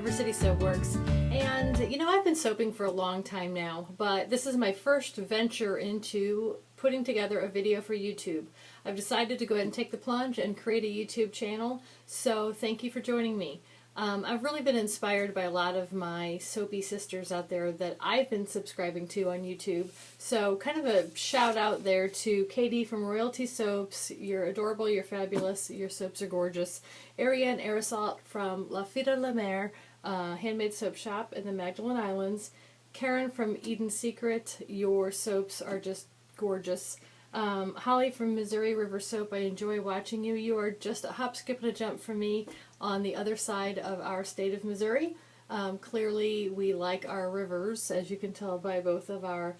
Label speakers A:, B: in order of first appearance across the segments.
A: River City Soapworks, and you know, I've been soaping for a long time now, but this is my first venture into putting together a video for YouTube. I've decided to go ahead and take the plunge and create a YouTube channel, so thank you for joining me. I've really been inspired by a lot of my soapy sisters out there that I've been subscribing to on YouTube. So kind of a shout out there to Katie from Royalty Soaps. You're adorable, you're fabulous, your soaps are gorgeous. Aria and Aerosol from La Fida La Mer, handmade soap shop in the Magdalen Islands. Karen from Eden Secret, your soaps are just gorgeous. Holly from Missouri River Soap, I enjoy watching you. You are just a hop, skip, and a jump for me on the other side of our state of Missouri. Clearly we like our rivers, as you can tell by both of our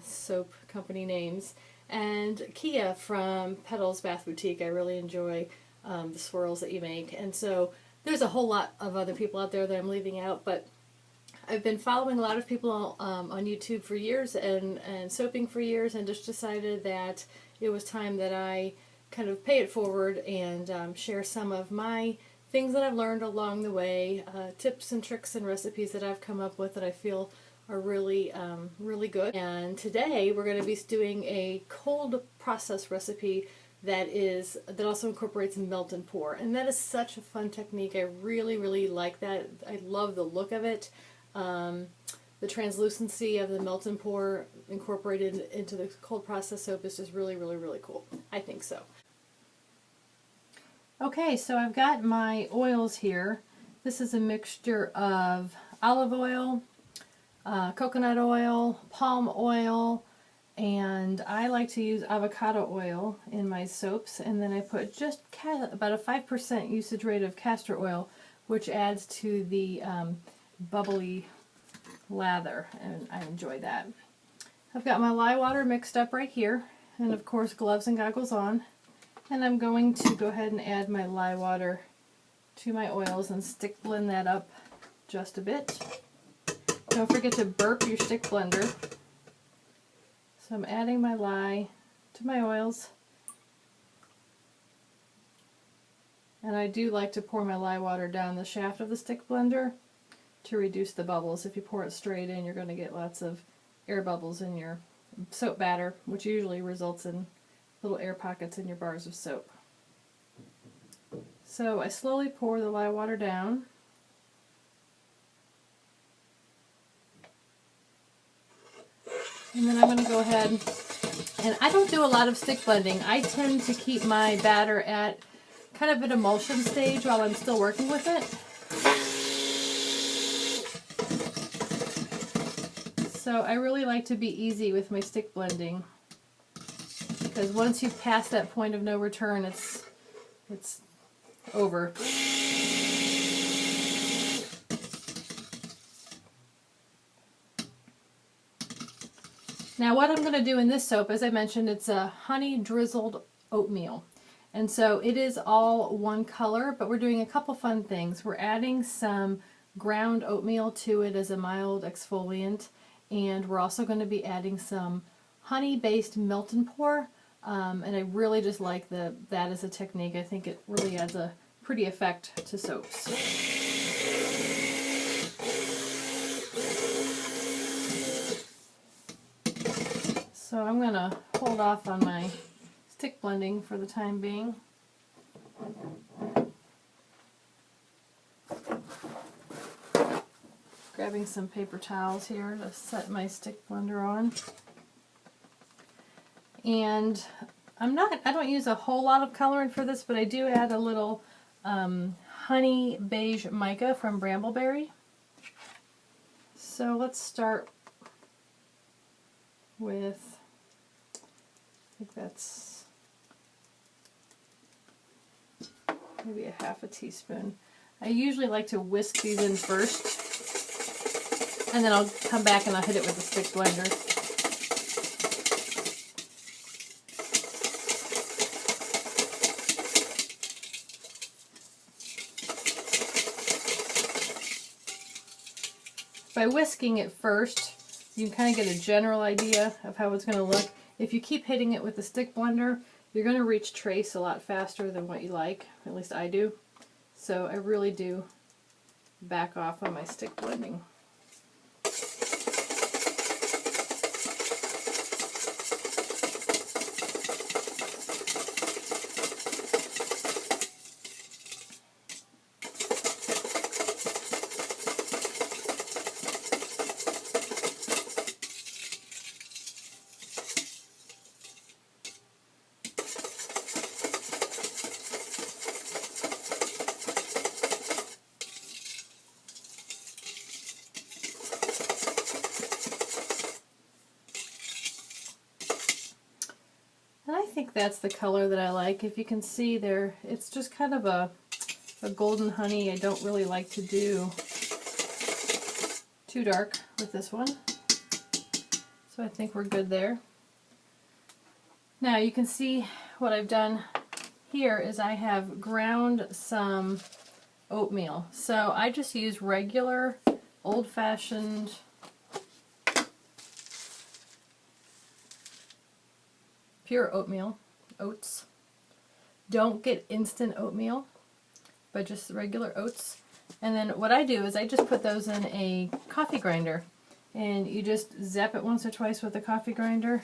A: soap company names. And Kia from Petals Bath Boutique, I really enjoy the swirls that you make. And so there's a whole lot of other people out there that I'm leaving out, but I've been following a lot of people on YouTube for years and soaping for years, and just decided that it was time that I kind of pay it forward and share some of my things that I've learned along the way, tips and tricks and recipes that I've come up with that I feel are really, really good. And today we're going to be doing a cold process recipe that also incorporates melt and pour, and that is such a fun technique. I really, really like that. I love the look of it. The translucency of the melt and pour incorporated into the cold process soap is just really, really, really cool. I think so. Okay, so I've got my oils here. This is a mixture of olive oil, coconut oil, palm oil, and I like to use avocado oil in my soaps, and then I put just about a 5% usage rate of castor oil, which adds to the bubbly lather, and I enjoy that. I've got my lye water mixed up right here, and of course gloves and goggles on, and I'm going to go ahead and add my lye water to my oils and stick blend that up just a bit. Don't forget to burp your stick blender. So I'm adding my lye to my oils, and I do like to pour my lye water down the shaft of the stick blender to reduce the bubbles. If you pour it straight in, you're going to get lots of air bubbles in your soap batter, which usually results in little air pockets in your bars of soap. So I slowly pour the lye water down. And then I'm going to go ahead, and I don't do a lot of stick blending. I tend to keep my batter at kind of an emulsion stage while I'm still working with it. So I really like to be easy with my stick blending, because once you pass that point of no return, it's over. Now what I'm going to do in this soap, as I mentioned, it's a Honey Drizzled Oatmeal. And so it is all one color, but we're doing a couple fun things. We're adding some ground oatmeal to it as a mild exfoliant, and we're also going to be adding some honey-based melt and pour. And I really just like that as a technique. I think it really adds a pretty effect to soaps. So I'm going to hold off on my stick blending for the time being. Grabbing some paper towels here to set my stick blender on. And I don't use a whole lot of colorant for this, but I do add a little honey beige mica from Brambleberry. So let's start with, I think that's maybe a half a teaspoon. I usually like to whisk these in first, and then I'll come back and I'll hit it with a stick blender. By whisking it first, you can kind of get a general idea of how it's going to look. If you keep hitting it with the stick blender, you're going to reach trace a lot faster than what you like. At least I do. So I really do back off on my stick blending. And I think that's the color that I like. If you can see there, it's just kind of a golden honey. I don't really like to do too dark with this one. So I think we're good there. Now you can see what I've done here is I have ground some oatmeal. So I just use regular old-fashioned pure oatmeal, oats. Don't get instant oatmeal, but just regular oats. And then what I do is I just put those in a coffee grinder, and you just zap it once or twice with the coffee grinder,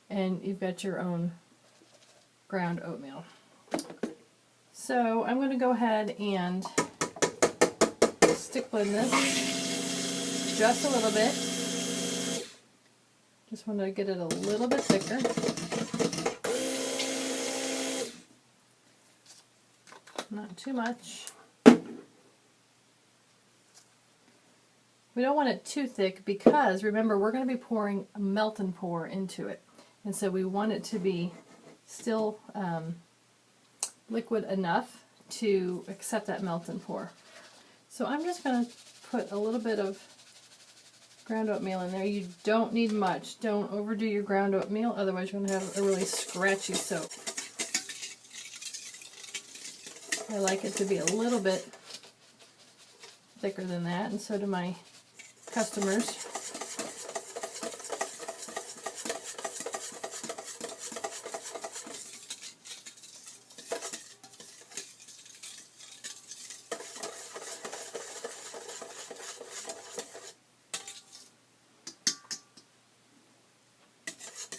A: and you've got your own ground oatmeal. So I'm going to go ahead and stick blend this just a little bit. Just want to get it a little bit thicker. Not too much. We don't want it too thick because, remember, we're going to be pouring a melt and pour into it. And so we want it to be still liquid enough to accept that melt and pour. So I'm just going to put a little bit of ground oatmeal in there. You don't need much. Don't overdo your ground oatmeal, otherwise you're going to have a really scratchy soap. I like it to be a little bit thicker than that, and so do my customers.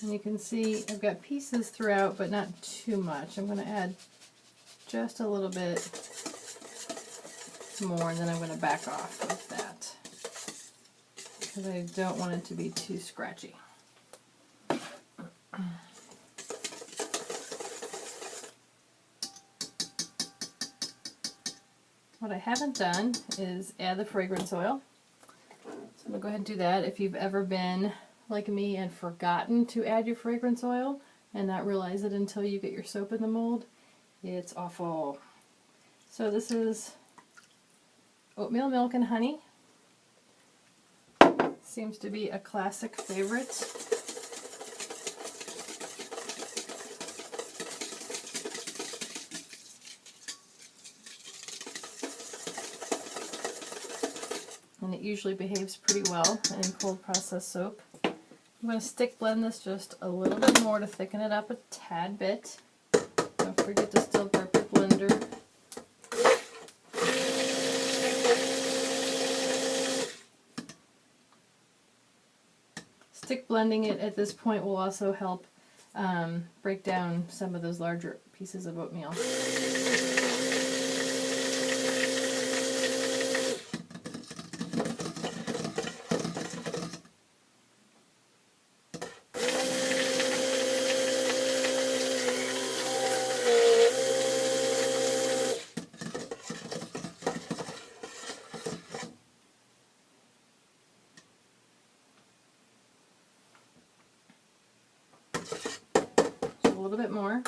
A: And you can see I've got pieces throughout, but not too much. I'm going to add just a little bit more, and then I'm going to back off of that because I don't want it to be too scratchy. What I haven't done is add the fragrance oil. So I'm going to go ahead and do that. If you've ever been like me and forgotten to add your fragrance oil and not realize it until you get your soap in the mold, it's awful. So this is oatmeal, milk, and honey. Seems to be a classic favorite. And it usually behaves pretty well in cold processed soap. I'm going to stick blend this just a little bit more to thicken it up a tad bit. Don't forget to still grip your blender. Stick blending it at this point will also help break down some of those larger pieces of oatmeal. A little bit more.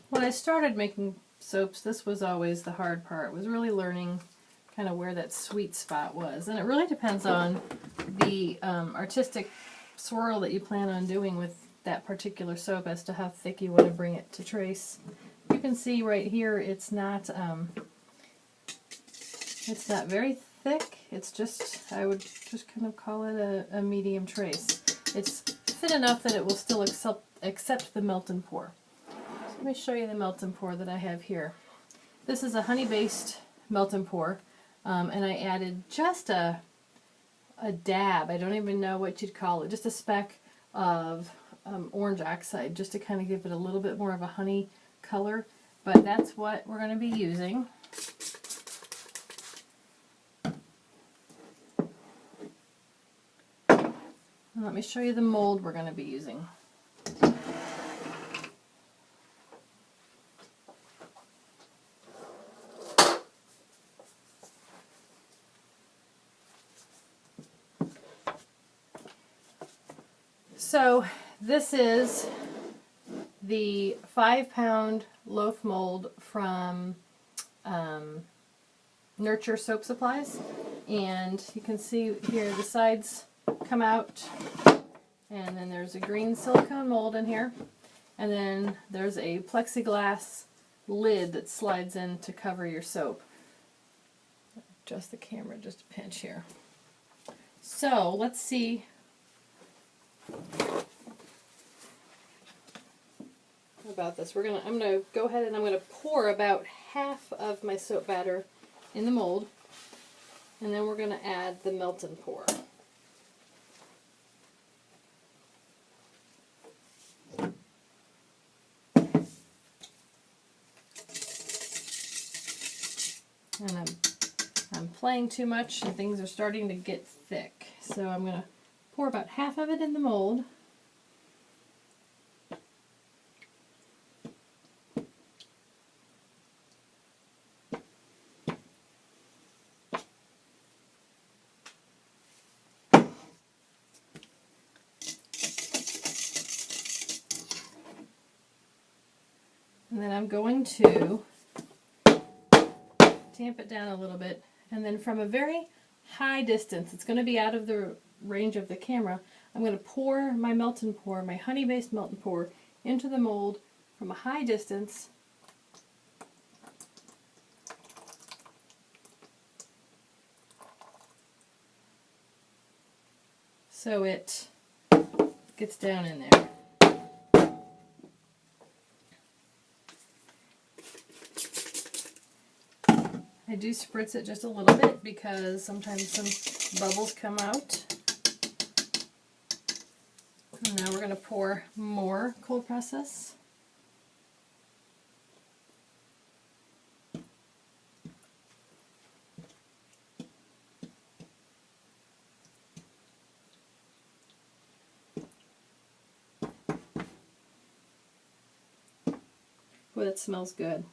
A: When I started making soaps, this was always the hard part, was really learning kind of where that sweet spot was. And it really depends on the artistic swirl that you plan on doing with that particular soap as to how thick you want to bring it to trace. You can see right here it's not very thick. It's just, I would just kind of call it a medium trace. It's thin enough that it will still accept the melt and pour. So let me show you the melt and pour that I have here. This is a honey-based melt and pour, and I added just a dab, I don't even know what you'd call it, just a speck of orange oxide, just to kind of give it a little bit more of a honey color, but that's what we're going to be using. And let me show you the mold we're going to be using. So this is the 5-pound loaf mold from Nurture Soap Supplies, and you can see here the sides come out, and then there's a green silicone mold in here, and then there's a plexiglass lid that slides in to cover your soap. Adjust the camera just a pinch here. So let's see about this. I'm gonna go ahead and I'm gonna pour about half of my soap batter in the mold, and then we're gonna add the melt and pour. And I'm playing too much and things are starting to get thick. So I'm going to pour about half of it in the mold. And then I'm going to tamp it down a little bit, and then from a very high distance, it's going to be out of the range of the camera, I'm going to pour my melt and pour, my honey-based melt and pour, into the mold from a high distance. So it gets down in there. I do spritz it just a little bit because sometimes some bubbles come out. And now we're going to pour more cold process. Boy, that smells good.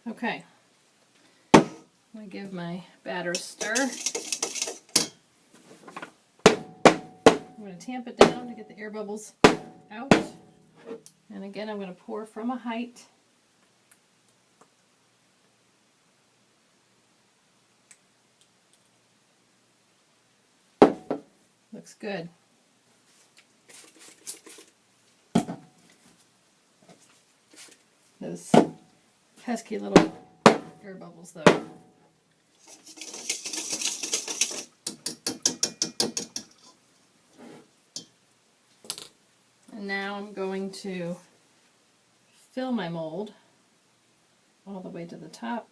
A: Okay, I'm going to give my batter a stir. I'm going to tamp it down to get the air bubbles out. And again, I'm going to pour from a height. Looks good. Those pesky little air bubbles though. And now I'm going to fill my mold all the way to the top.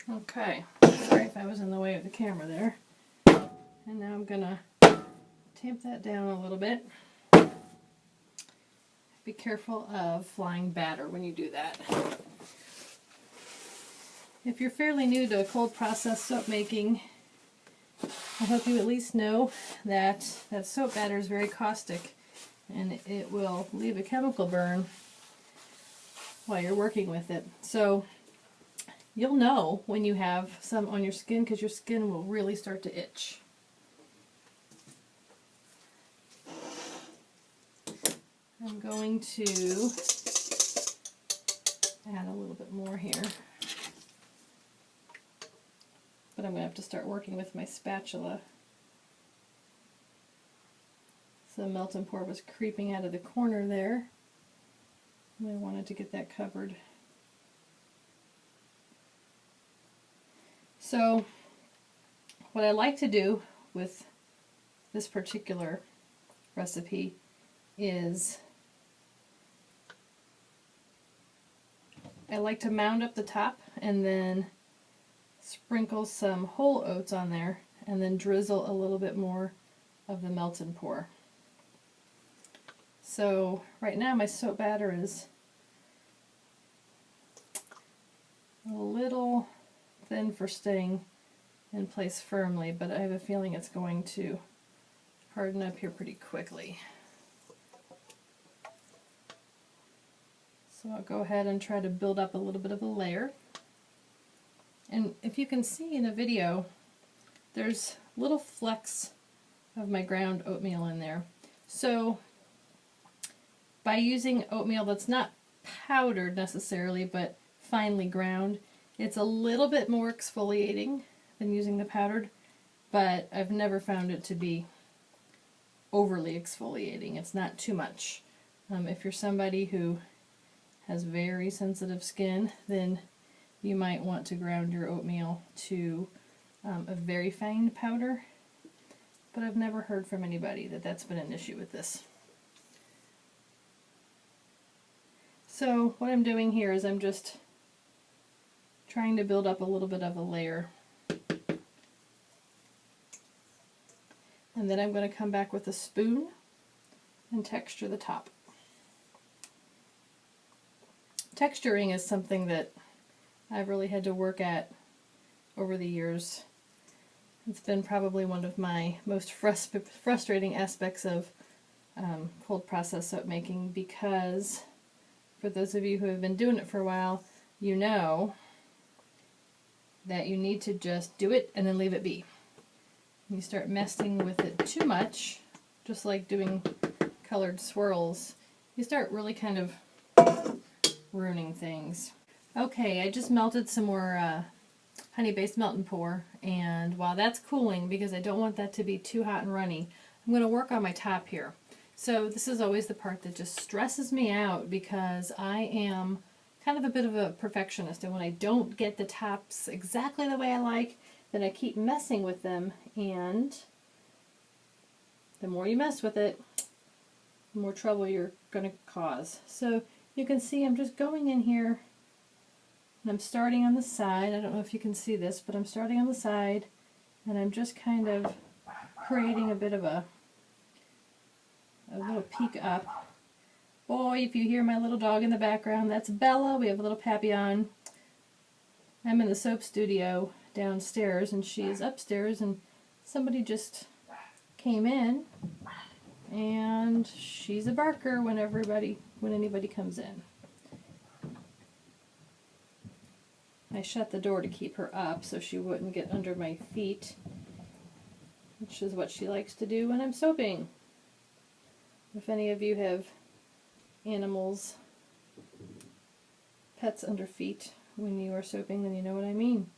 A: Okay, sorry if I was in the way of the camera there. And now I'm going to tamp that down a little bit. Be careful of flying batter when you do that. If you're fairly new to cold process soap making, I hope you at least know that soap batter is very caustic and it will leave a chemical burn while you're working with it. So you'll know when you have some on your skin because your skin will really start to itch. I'm going to add a little bit more here, but I'm going to have to start working with my spatula. So the melt and pour was creeping out of the corner there, and I wanted to get that covered. So what I like to do with this particular recipe is I like to mound up the top and then sprinkle some whole oats on there and then drizzle a little bit more of the melt and pour. So right now my soap batter is a little thin for staying in place firmly, but I have a feeling it's going to harden up here pretty quickly. So I'll go ahead and try to build up a little bit of a layer. And if you can see in a video, there's little flecks of my ground oatmeal in there. So by using oatmeal that's not powdered necessarily, but finely ground, it's a little bit more exfoliating than using the powdered, but I've never found it to be overly exfoliating. It's not too much. If you're somebody who has very sensitive skin, then you might want to ground your oatmeal to a very fine powder, but I've never heard from anybody that that's been an issue with this. So what I'm doing here is I'm just trying to build up a little bit of a layer. And then I'm going to come back with a spoon and texture the top. Texturing is something that I've really had to work at over the years. It's been probably one of my most frustrating aspects of cold process soap making, because for those of you who have been doing it for a while, you know that you need to just do it and then leave it be. When you start messing with it too much, just like doing colored swirls, you start really kind of ruining things. Okay, I just melted some more honey-based melt and pour, and while that's cooling, because I don't want that to be too hot and runny, I'm going to work on my top here. So this is always the part that just stresses me out, because I am kind of a bit of a perfectionist, and when I don't get the tops exactly the way I like, then I keep messing with them, and the more you mess with it, the more trouble you're going to cause. So you can see I'm just going in here, and I'm starting on the side. I don't know if you can see this, but I'm starting on the side, and I'm just kind of creating a bit of a little peek up. Boy, if you hear my little dog in the background, that's Bella. We have a little Papillon. I'm in the soap studio downstairs, and she is upstairs, and somebody just came in, and she's a barker when anybody comes in. I shut the door to keep her up so she wouldn't get under my feet, which is what she likes to do when I'm soaping. If any of you have animals, pets under feet when you are soaping, then you know what I mean.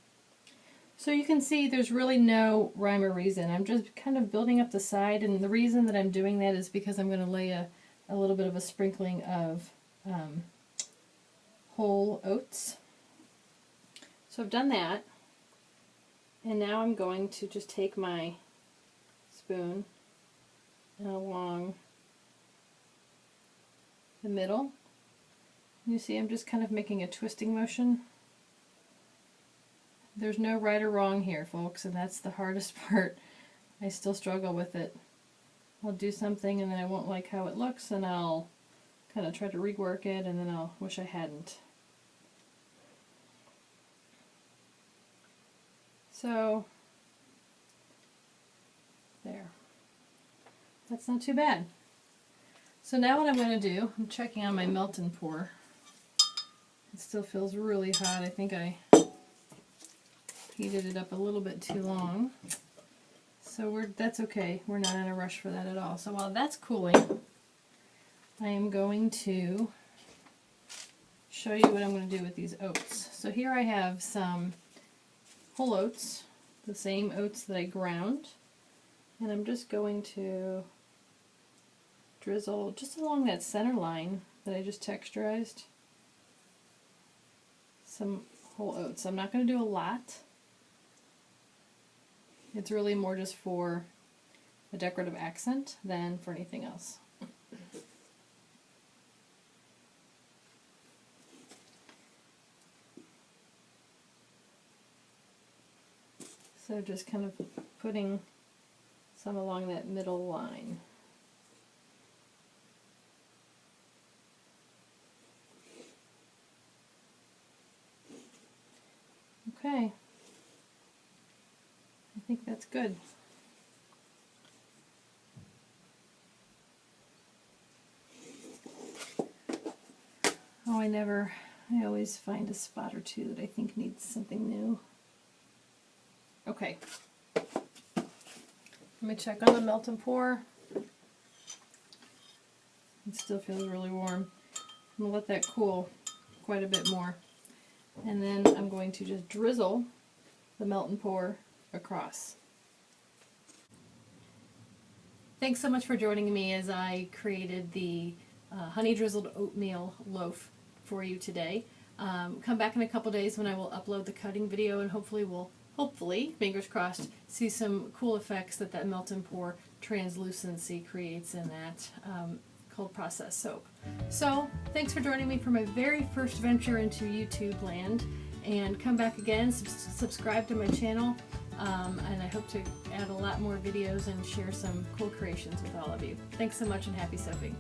A: So you can see there's really no rhyme or reason. I'm just kind of building up the side, and the reason that I'm doing that is because I'm going to lay a little bit of a sprinkling of whole oats. So I've done that, and now I'm going to just take my spoon and along the middle. You see I'm just kind of making a twisting motion. There's no right or wrong here, folks, and that's the hardest part. I still struggle with it. I'll do something and then I won't like how it looks, and I'll kind of try to rework it, and then I'll wish I hadn't. So, there. That's not too bad. So now what I'm going to do, I'm checking on my melt and pour. It still feels really hot. I think I heated it up a little bit too long. So that's okay. We're not in a rush for that at all. So while that's cooling, I am going to show you what I'm going to do with these oats. So here I have some whole oats, the same oats that I ground, and I'm just going to drizzle just along that center line that I just texturized some whole oats. I'm not going to do a lot. It's really more just for a decorative accent than for anything else. So just kind of putting some along that middle line. Okay, I think that's good. Oh, I always find a spot or two that I think needs something new. Okay, let me check on the melt and pour. It still feels really warm. I'm going to let that cool quite a bit more. And then I'm going to just drizzle the melt and pour across. Thanks so much for joining me as I created the Honey Drizzled Oatmeal loaf for you today. Come back in a couple days when I will upload the cutting video, and hopefully we'll, fingers crossed, see some cool effects that melt and pour translucency creates in that cold process soap. So thanks for joining me for my very first venture into YouTube land, and come back again, subscribe to my channel, and I hope to add a lot more videos and share some cool creations with all of you. Thanks so much, and happy soaping.